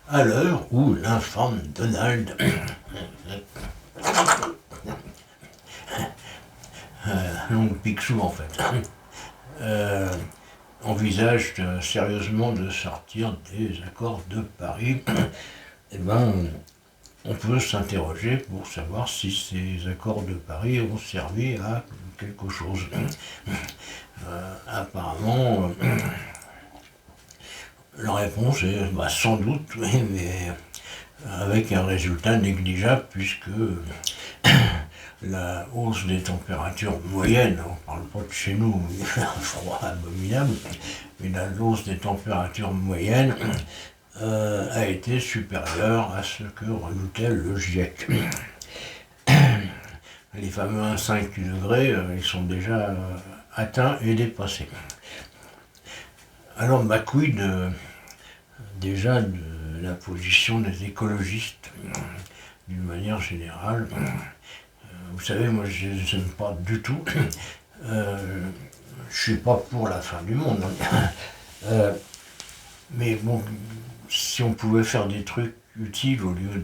à l'heure où l'infâme Donald donc Picsou en fait, envisage sérieusement de sortir des accords de Paris, eh ben, on peut s'interroger pour savoir si ces accords de Paris ont servi à quelque chose. Apparemment, la réponse est sans doute, oui, mais avec un résultat négligeable puisque la hausse des températures moyennes, on ne parle pas de chez nous, il fait un froid abominable, mais la hausse des températures moyennes a été supérieure à ce que redoutait le GIEC. Les fameux 1,5 degrés, ils sont déjà atteints et dépassés. Alors, quid déjà de la position des écologistes, d'une manière générale. Vous savez, moi je n'aime pas du tout. Je suis pas pour la fin du monde. Mais bon, si on pouvait faire des trucs utiles au lieu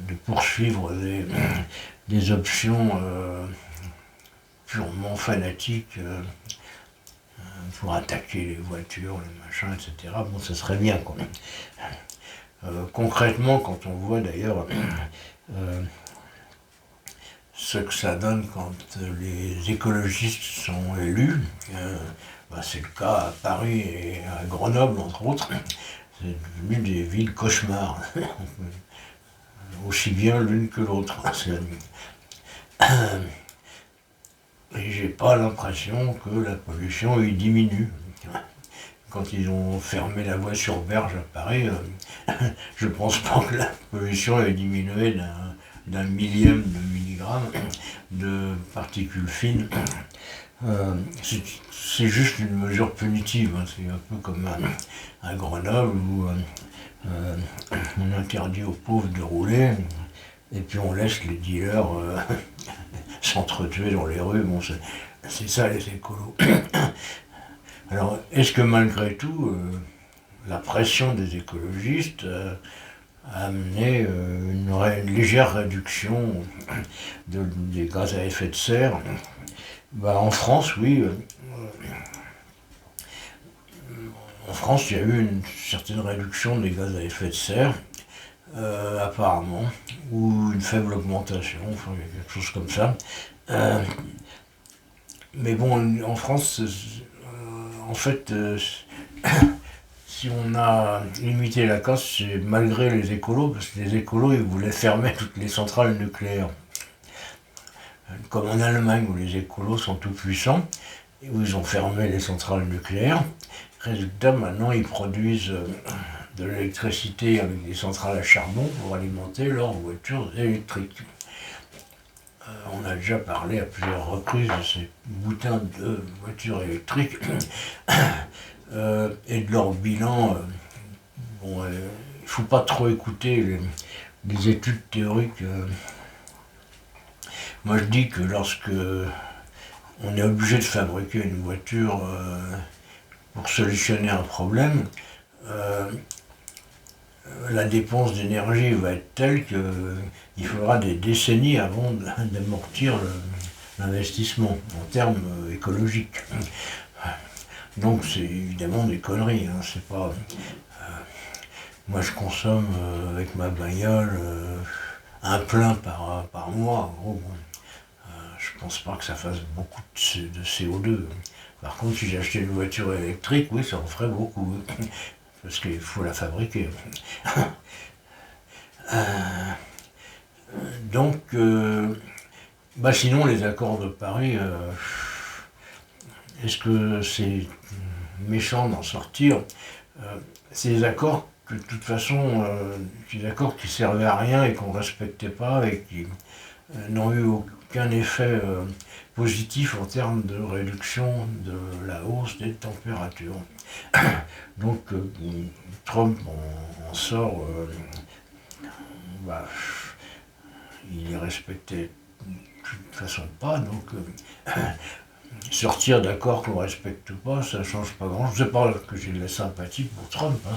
de poursuivre des options purement fanatiques pour attaquer les voitures, les machins, etc. Bon, ça serait bien, quoi. Concrètement, quand on voit d'ailleurs ce que ça donne quand les écologistes sont élus, c'est le cas à Paris et à Grenoble, entre autres. C'est devenu des villes cauchemars, aussi bien l'une que l'autre. Et j'ai pas l'impression que la pollution y diminue. Quand ils ont fermé la voie sur Berge à Paris, je pense pas que la pollution ait diminué d'un millième de milligramme de particules fines. C'est juste une mesure punitive, hein. C'est un peu comme à Grenoble où on interdit aux pauvres de rouler et puis on laisse les dealers s'entretuer dans les rues. Bon, c'est ça les écolos. Alors, est-ce que malgré tout, la pression des écologistes a amené une légère réduction des gaz à effet de serre? En France, oui. En France, il y a eu une certaine réduction des gaz à effet de serre, apparemment, ou une faible augmentation, enfin quelque chose comme ça. Mais bon, en France, en fait, si on a limité la casse, c'est malgré les écolos, parce que les écolos, ils voulaient fermer toutes les centrales nucléaires. Comme en Allemagne, où les écolos sont tout puissants, et où ils ont fermé les centrales nucléaires. Résultat, maintenant, ils produisent de l'électricité avec des centrales à charbon pour alimenter leurs voitures électriques. On a déjà parlé à plusieurs reprises de ces boutins de voitures électriques et de leur bilan. Il ne faut pas trop écouter les études théoriques. Moi je dis que lorsque on est obligé de fabriquer une voiture pour solutionner un problème, la dépense d'énergie va être telle qu'il faudra des décennies avant d'amortir l'investissement en termes écologiques. Donc c'est évidemment des conneries, hein. C'est pas. Moi je consomme avec ma bagnole un plein par mois. En gros, je pense pas que ça fasse beaucoup de CO2. Par contre, si j'achetais une voiture électrique, oui, ça en ferait beaucoup. Parce qu'il faut la fabriquer. Donc, sinon, les accords de Paris, est-ce que c'est méchant d'en sortir? C'est des accords que, de toute façon, des accords qui servaient à rien et qu'on ne respectait pas et qui n'ont eu aucun effet positif en termes de réduction de la hausse des températures. Donc, Trump en sort, il les respectait de toute façon pas, donc sortir d'accord qu'on respecte pas, ça change pas grand chose. C'est pas que j'ai de la sympathie pour Trump, hein,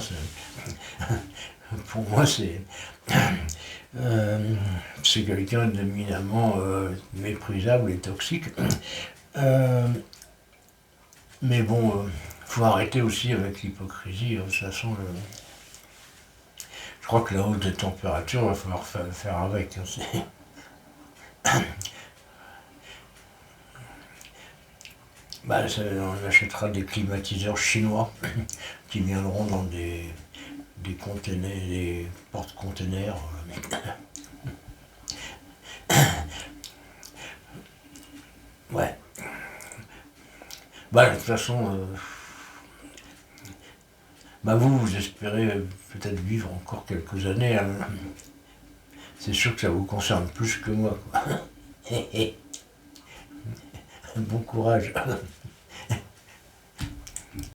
pour moi euh, c'est quelqu'un d'éminemment méprisable et toxique. Euh, mais bon, faut arrêter aussi avec l'hypocrisie. De toute façon, je crois que la hausse des températures, il va falloir faire avec. Hein, bah, on achètera des climatiseurs chinois qui viendront dans des containers, des porte-containers. Ouais. Bah, de toute façon, bah vous espérez peut-être vivre encore quelques années. Hein. C'est sûr que ça vous concerne plus que moi. Quoi. Bon courage.